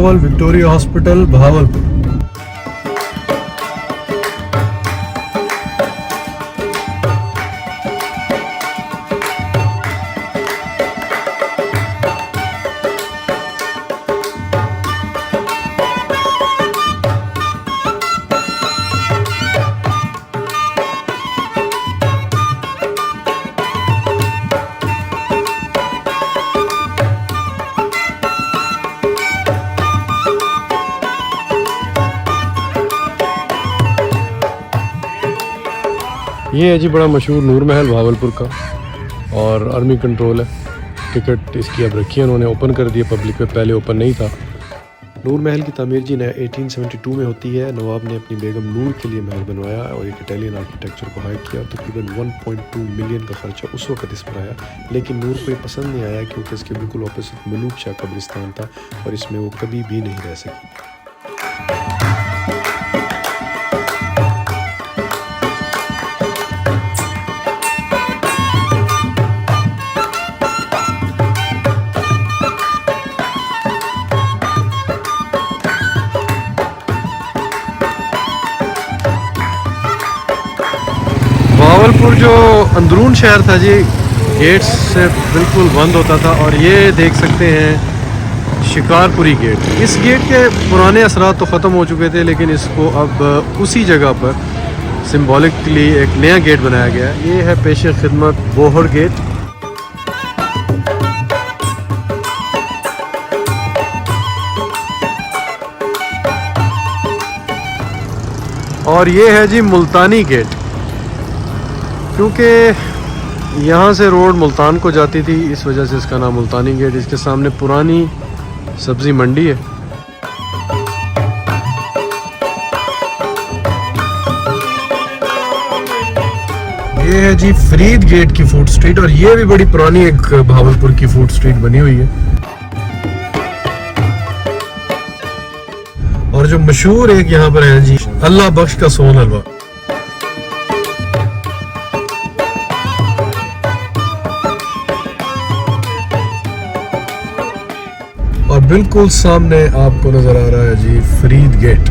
भावल Victoria hospital Bahawalpur. ये है जी बड़ा मशहूर नूर महल भावलपुर का, और आर्मी कंट्रोल है। टिकट इसकी अब रखी है उन्होंने, ओपन कर दिया पब्लिक पे, पहले ओपन नहीं था। नूर महल की तामीर जी 1872 में होती है। नवाब ने अपनी बेगम नूर के लिए महल बनवाया और एक इटालियन आर्किटेक्चर को हायर किया। तकरीबन 1.2 मिलियन का खर्चा उस वक्त इस पर आया, लेकिन नूर को ये पसंद नहीं आया क्योंकि इसके बिल्कुल ऑपोजिट मलूक शाह कब्रिस्तान था और इसमें वो कभी भी नहीं रह सकी। भावलपुर जो अंदरून शहर था जी, गेट्स से बिल्कुल बंद होता था, और ये देख सकते हैं शिकारपुरी गेट। इस गेट के पुराने असरात तो ख़त्म हो चुके थे, लेकिन इसको अब उसी जगह पर सिंबॉलिकली एक नया गेट बनाया गया है। ये है पेशे खिदमत बोहर गेट। और ये है जी मुल्तानी गेट, क्योंकि यहाँ से रोड मुल्तान को जाती थी, इस वजह से इसका नाम मुल्तानी गेट। इसके सामने पुरानी सब्जी मंडी है। ये है जी फरीद गेट की फूड स्ट्रीट, और ये भी बड़ी पुरानी एक भावलपुर की फूड स्ट्रीट बनी हुई है। और जो मशहूर एक यहाँ पर है जी अल्लाह बख्श का सोन हलवा। और बिल्कुल सामने आपको नजर आ रहा है जी फरीद गेट।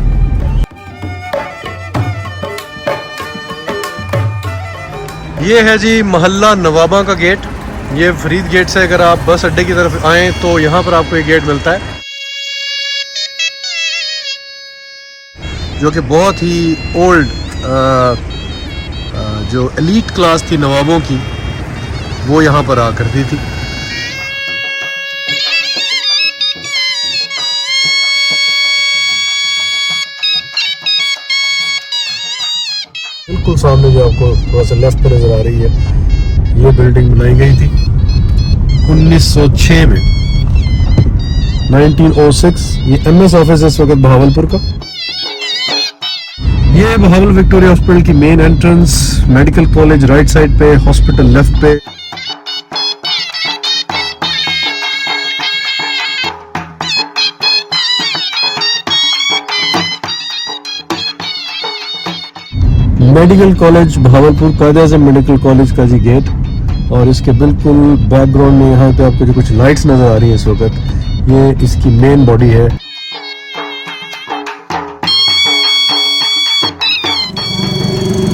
ये है जी मोहल्ला नवाबा का गेट। ये फरीद गेट से अगर आप बस अड्डे की तरफ आएं तो यहाँ पर आपको एक गेट मिलता है, जो कि बहुत ही ओल्ड जो एलीट क्लास थी नवाबों की, वो यहाँ पर आ करती थी। बिल्कुल सामने जो आपको थोड़ा सा लेफ्ट पे नजर आ रही है, ये बिल्डिंग बनाई गई थी 1906 में, 1906। ये एमएस ऑफिस है इस वक्त भावलपुर का। ये भावल विक्टोरिया हॉस्पिटल की main entrance, medical college right side पे, हॉस्पिटल लेफ्ट पे। मेडिकल कॉलेज भावलपुर, कायदे आज़म मेडिकल कॉलेज का जी गेट। और इसके बिल्कुल बैकग्राउंड में यहाँ पे आपको जो कुछ लाइट्स नजर आ रही है इस वक्त, ये इसकी मेन बॉडी है।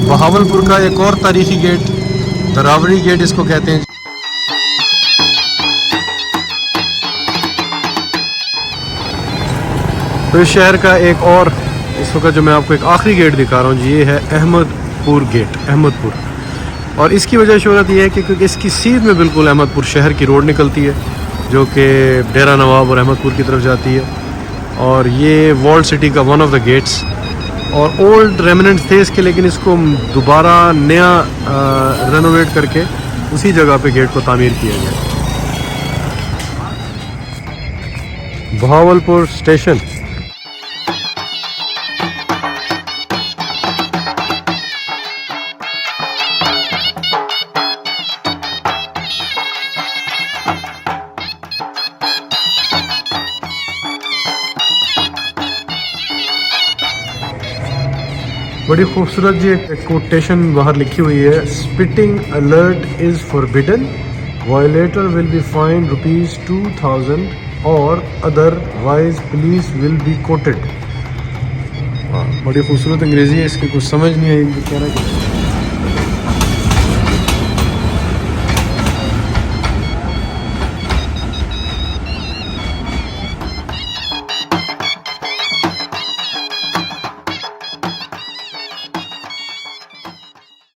भावलपुर का एक और तारीखी गेट दरावरी गेट इसको कहते हैं। तो इस शहर का एक और इस वक्त जो मैं आपको एक आखिरी गेट दिखा रहा हूँ जी, ये है अहमदपुर गेट, अहमदपुर। और इसकी वजह शोहरत ये है कि क्योंकि इसकी सीध में बिल्कुल अहमदपुर शहर की रोड निकलती है, जो कि डेरा नवाब और अहमदपुर की तरफ जाती है। और ये वॉल्ड सिटी का वन ऑफ द गेट्स, और ओल्ड रेमिनेंट्स थे इसके, लेकिन इसको दोबारा नया रेनोवेट करके उसी जगह पे गेट को तामीर किया गया। भावलपुर स्टेशन। बड़ी खूबसूरत जी एक कोटेशन बाहर लिखी हुई है, spitting alert is forbidden, violator will be find ₹2000 और otherwise police will be coated. बड़ी खूबसूरत अंग्रेज़ी है, इसकी कुछ समझ नहीं आई कह रहा है।